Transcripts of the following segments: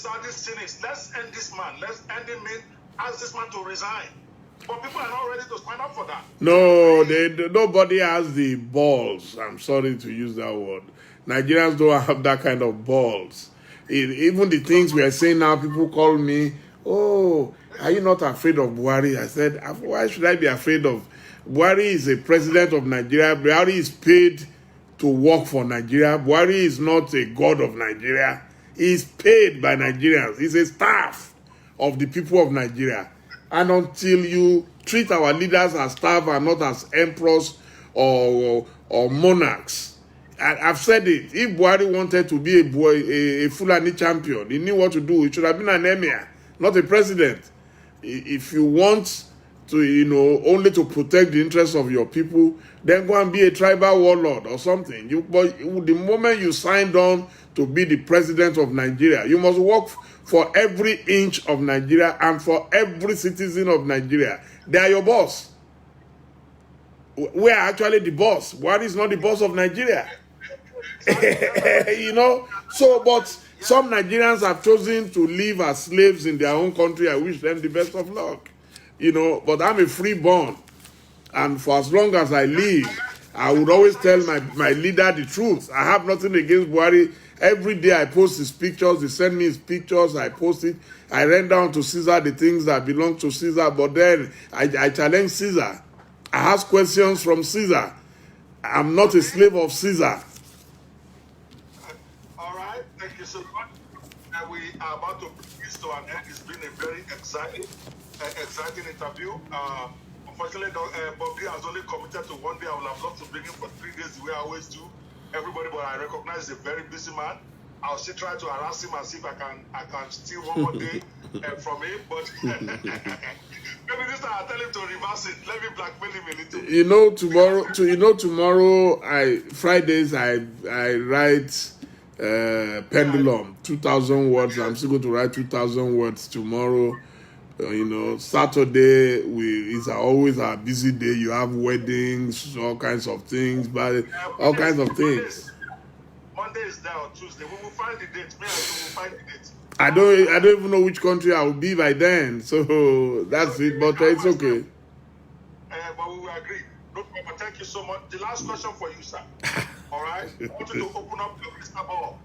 saddest thing is, let's end this man. Let's end him. Ask this man to resign. But people are not ready to stand up for that. No, nobody has the balls. I'm sorry to use that word. Nigerians don't have that kind of balls. Even the things we are saying now, people call me, oh, are you not afraid of Buhari? I said, why should I be afraid of? Buhari is a president of Nigeria. Buhari is paid to work for Nigeria. Buhari is not a god of Nigeria. He is paid by Nigerians. He's a staff of the people of Nigeria. And until you treat our leaders as staff and not as emperors or monarchs, I've said it. If Buhari wanted to be a Fulani champion, he knew what to do. He should have been an emir, not a president. If you want to, only to protect the interests of your people, then go and be a tribal warlord or something. But the moment you signed on to be the president of Nigeria, you must work for every inch of Nigeria and for every citizen of Nigeria. They are your boss. We are actually the boss. Buhari is not the boss of Nigeria. So, but some Nigerians have chosen to live as slaves in their own country. I wish them the best of luck. But I'm a freeborn. And for as long as I live, I would always tell my leader the truth. I have nothing against Buhari. Every day I post his pictures. They send me his pictures. I post it. I rent down to Caesar the things that belong to Caesar. But then I challenge Caesar. I ask questions from Caesar. I'm not a slave of Caesar. All right. Thank you so much. We are about to bring this to an end. It's been a very exciting interview. Unfortunately, Bobby has only committed to one day. I would have loved to bring him for 3 days the way I always do. Everybody, but I recognize he's a very busy man. I'll still try to harass him and see if I can steal one more day from him. But maybe this time I'll tell him to reverse it. Let me blackmail him a little. Tomorrow, Fridays, I write Pendulum, 2,000 words. I'm still going to write 2,000 words tomorrow. Saturday is always a busy day. You have weddings, all kinds of things, but all kinds of things. Monday is there on Tuesday. We will find the date. We will find the date. I don't even know which country I will be by then. So that's it. But it's okay. But we will agree. No problem. Thank you so much. The last question for you, sir. All right. I want you to open up your crystal ball.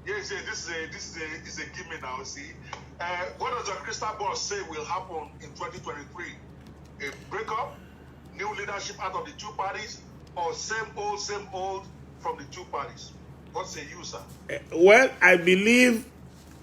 Yes, this is a gimme now. See. What does your crystal ball say will happen in 2023? A breakup, new leadership out of the two parties, or same old from the two parties? What say you, sir? Well, I believe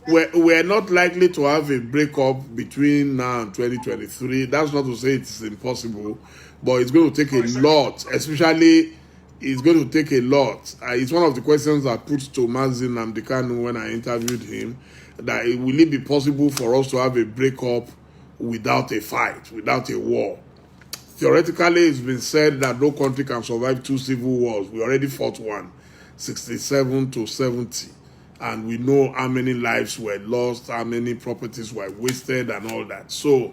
we're not likely to have a breakup between now and 2023. That's not to say it's impossible, but it's going to take a lot, especially it's going to take a lot. It's one of the questions I put to Mazi Nnamdi Kanu when I interviewed him, that will it be possible for us to have a breakup without a fight, without a war? Theoretically, it's been said that no country can survive 2 civil wars. We already fought one, 67 to 70. And we know how many lives were lost, how many properties were wasted and all that. So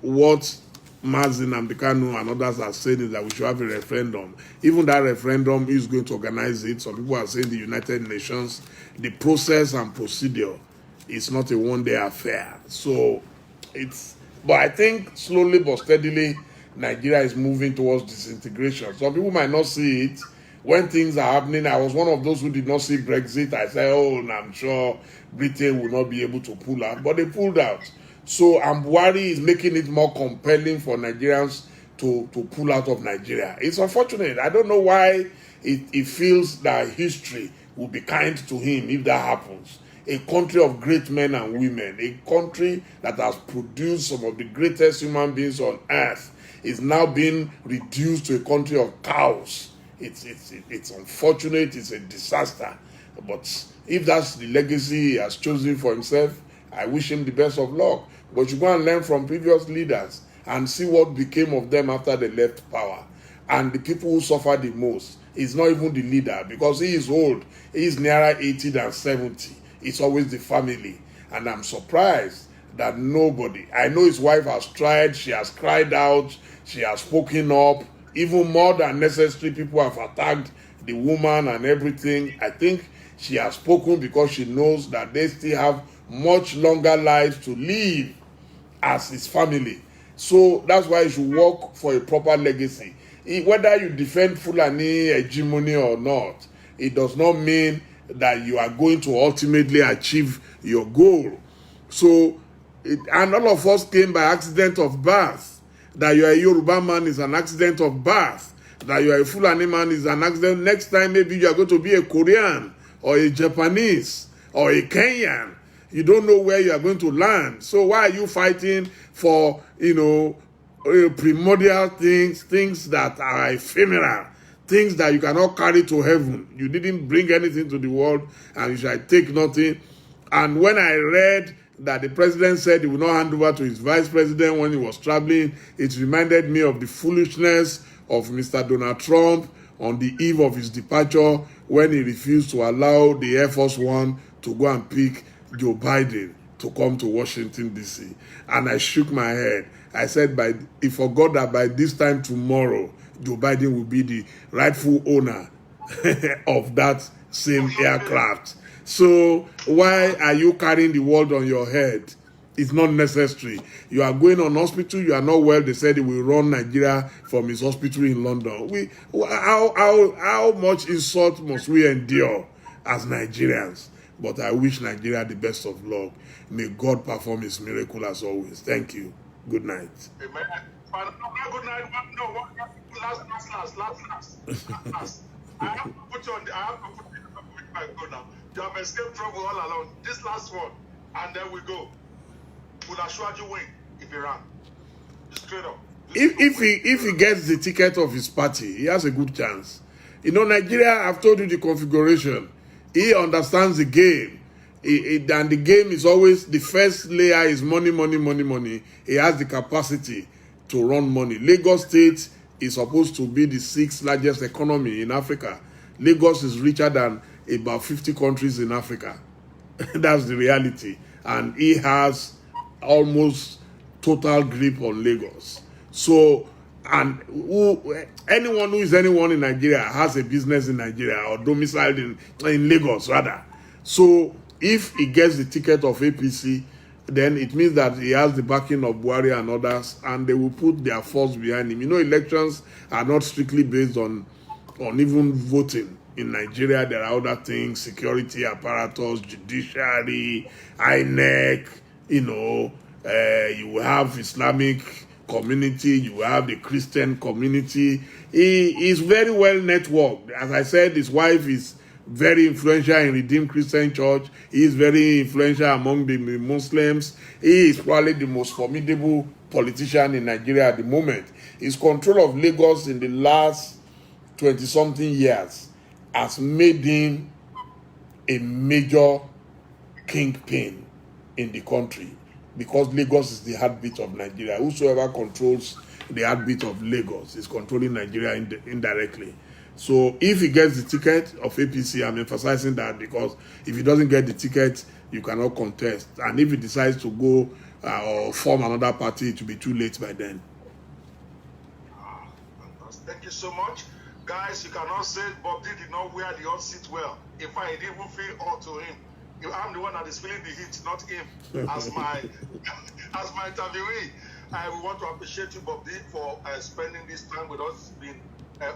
what Mazi Nnamdi Kanu and others are saying is that we should have a referendum. Even that referendum is going to organize it. Some people are saying the United Nations. The process and procedure is not a one-day affair. So but I think slowly but steadily, Nigeria is moving towards disintegration. Some people might not see it. When things are happening, I was one of those who did not see Brexit. I said, I'm sure Britain will not be able to pull out. But they pulled out. So Buhari is making it more compelling for Nigerians to pull out of Nigeria. It's unfortunate. I don't know why it feels that history will be kind to him if that happens. A country of great men and women, a country that has produced some of the greatest human beings on earth, is now being reduced to a country of cows. It's unfortunate. It's a disaster. But if that's the legacy he has chosen for himself, I wish him the best of luck. But you go and learn from previous leaders and see what became of them after they left power. And the people who suffered the most is not even the leader, because he is old. He is nearer 80 than 70. It's always the family. And I'm surprised that nobody, I know his wife has tried, she has cried out, she has spoken up, even more than necessary. People have attacked the woman and everything. I think She has spoken because she knows that they still have much longer lives to live as his family. So that's why you should work for a proper legacy. Whether you defend Fulani hegemony or not, it does not mean that you are going to ultimately achieve your goal. So, and all of us came by accident of birth. That you are a Yoruba man is an accident of birth. That you are a Fulani man is an accident. Next time, maybe you are going to be a Korean or a Japanese or a Kenyan. You don't know where you are going to land. So why are you fighting for, primordial things that are ephemeral, things that you cannot carry to heaven? You didn't bring anything to the world, and you shall take nothing. And when I read that the president said he will not hand over to his vice president when he was traveling, it reminded me of the foolishness of Mr. Donald Trump on the eve of his departure when he refused to allow the Air Force One to go and pick Joe Biden to come to Washington, D.C. And I shook my head. I said, he forgot that by this time tomorrow, Joe Biden will be the rightful owner of that same aircraft. So why are you carrying the world on your head? It's not necessary. You are going on hospital, you are not well. They said he will run Nigeria from his hospital in London. How much insult must we endure as Nigerians? But I wish Nigeria the best of luck. May God perform his miracle as always. Thank you. Good night. Amen. Good night. No, last. I have to put you on the. I have to put you on my go now. You have escaped trouble all along. This last one, and then we go. Will Ashwaji win if he ran? Straight up. If he gets the ticket of his party, he has a good chance. Nigeria, I've told you the configuration. He understands the game. And the game is always, the first layer is money. He has the capacity to run money. Lagos State is supposed to be the 6th largest economy in Africa. Lagos is richer than about 50 countries in Africa. That's the reality. And he has almost total grip on Lagos. So, and anyone who is anyone in Nigeria has a business in Nigeria or domiciled in Lagos, rather. So, if he gets the ticket of APC, then it means that he has the backing of Buhari and others, and they will put their force behind him. Elections are not strictly based on even voting. In Nigeria, there are other things: security apparatus, judiciary, INEC. You have Islamic community, you have the Christian community. He is very well networked. As I said, his wife is very influential in Redeemed Christian Church. He is very influential among the Muslims. He is probably the most formidable politician in Nigeria at the moment. His control of Lagos in the last 20-something years has made him a major kingpin in the country, because Lagos is the heartbeat of Nigeria. Whosoever controls the heartbeat of Lagos is controlling Nigeria indirectly. So if he gets the ticket of APC, I'm emphasizing that, because if he doesn't get the ticket, you cannot contest. And if he decides to go or form another party, it will be too late by then. Thank you so much. Guys, you cannot say Bob D did not wear the hot seat well. In fact, it didn't even feel hot to him. I'm the one that is feeling the heat, not him, as my interviewee. I want to appreciate you, Bob D, for spending this time with us. It's been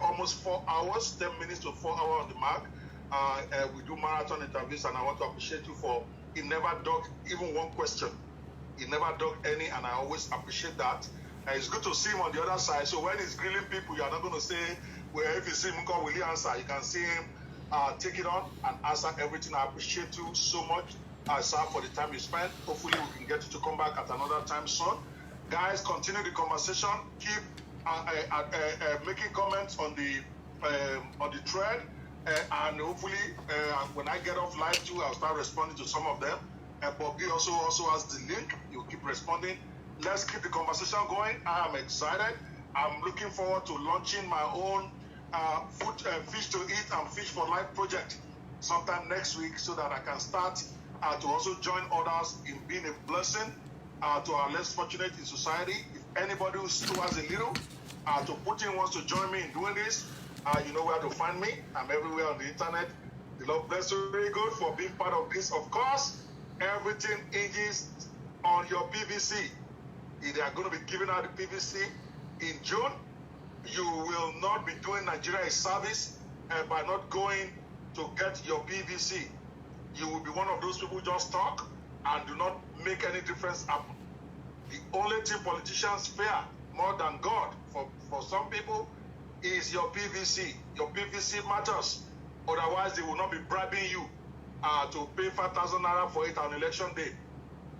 almost 4 hours, 10 minutes to 4 hours on the mark. We do marathon interviews, and I want to appreciate you for, he never dug even one question. He never dug any, and I always appreciate that. It's good to see him on the other side. So when he's grilling people, you are not going to say, well, if you see him, will he answer? You can see him take it on and answer everything. I appreciate you so much, sir, for the time you spent. Hopefully we can get you to come back at another time soon. Guys, continue the conversation. Keep making comments on the thread, and hopefully when I get off live too, I'll start responding to some of them. Bobby also has the link. You'll keep responding. Let's keep the conversation going. I am excited. I'm looking forward to launching my own Fish to Eat and Fish for Life project sometime next week, so that I can start to also join others in being a blessing to our less fortunate in society. If anybody who still has a little to put in wants to join me in doing this, you know where to find me. I'm everywhere on the internet. The Lord bless you very good for being part of this. Of course, everything hinges on your PVC. If they are going to be giving out the PVC in June, you will not be doing Nigeria a service by not going to get your PVC. You will be one of those people who just talk and do not make any difference happen. The only thing politicians fear more than God for some people is your PVC. Your PVC matters. Otherwise, they will not be bribing you to pay 5,000 naira for it on election day.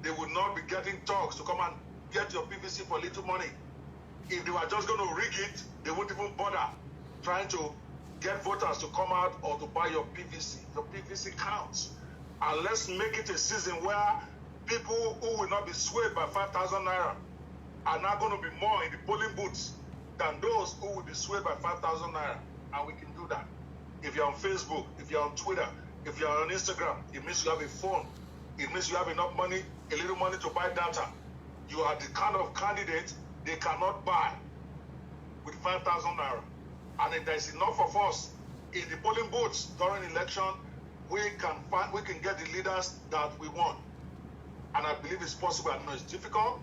They will not be getting talks to come and get your PVC for little money. If they were just going to rig it, they wouldn't even bother trying to get voters to come out or to buy your PVC. Your PVC counts. And let's make it a season where people who will not be swayed by 5,000 naira are now going to be more in the polling booths than those who will be swayed by 5,000 naira. And we can do that. If you're on Facebook, if you're on Twitter, if you're on Instagram, it means you have a phone. It means you have enough money, a little money to buy data. You are the kind of candidate they cannot buy with 5,000 naira. And if there's enough of us in the polling booths during election, we can get the leaders that we want. And I believe it's possible. I know it's difficult.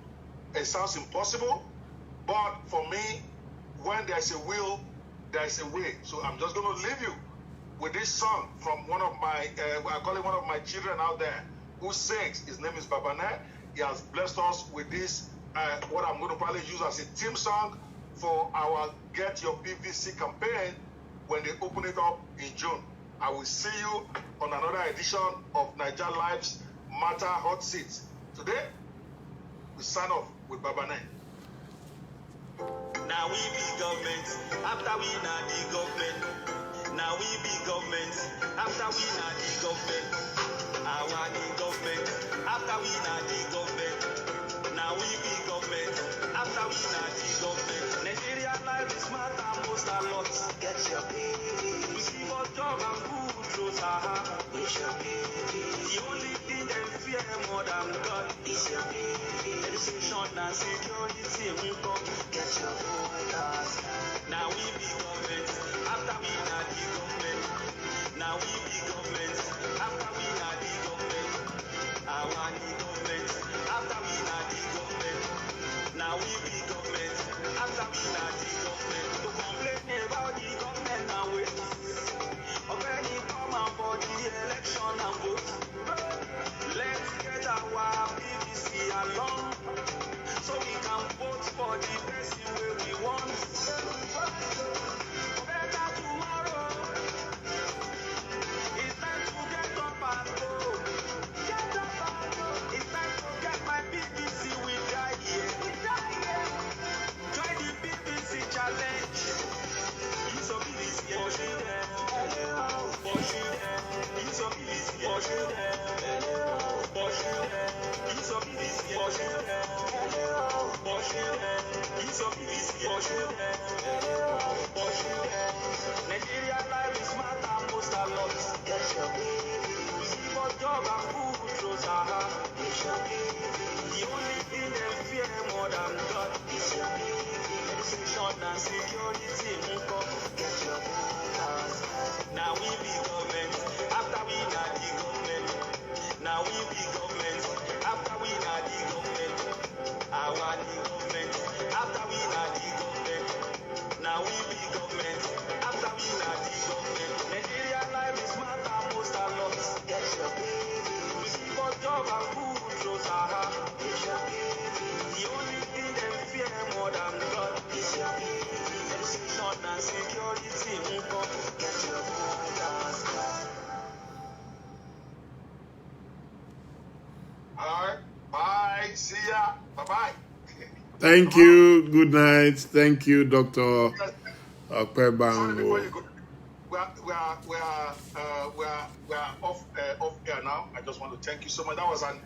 It sounds impossible. But for me, when there's a will, there's a way. So I'm just going to leave you with this song from one of my, I call it one of my children out there who sings. His name is Babane. He has blessed us with this, what I'm going to probably use as a theme song for our Get Your PVC campaign when they open it up in June. I will see you on another edition of Niger Live's Matter Hot Seats. Today, we sign off with Babane. Now we be government, after we not the government. Now we be government, after we not the government. Our the government, after we not the government. Now we be government, after we not the government. Nigeria life is matter most a lot. Get your PV. We give us job and good throws our heart. Get your PV. The only thing they fear more than God is your PV. Education and security we come. Get your voters. Now we be government, after we not the government. Now we be government, after we not the government. Our the government, after we not the government. Now we be government, after we not the government. To complain about the government now wait. Already come out for the election and vote. Let's get our PVC along, so we can vote for the person where we want. Better tomorrow. It's time to get up and go. Get up and go. It's time to get my PVC with that year. Join the PVC challenge. Use your PVC for children. For children. Use your PVC for children. For children. Use your PVC for children. For children. Use your PVC for children. For children. Nigeria life is matter most a lot. Get your PVC. We give us job and food throws our heart. Get your PVC. The only thing they fear more than God is your PVC. Education and security we come. Get your voters. Now we be government, after we not the government. Now we be government, after we not the government. Our the government, after we not the government. Now we be government, after we not the government. Nigeria life is matter most a lot. Get your PV. We give us job and food throws our heart. Get your PV. The only thing they fear more than God is your PV. Education and security we come. Get your voters. All right. Bye. See ya. Bye-bye. Thank you. Good night. Thank you, Dr. Sorry, Akpebango. before you go. We are off air now. I just want to thank you so much. That was an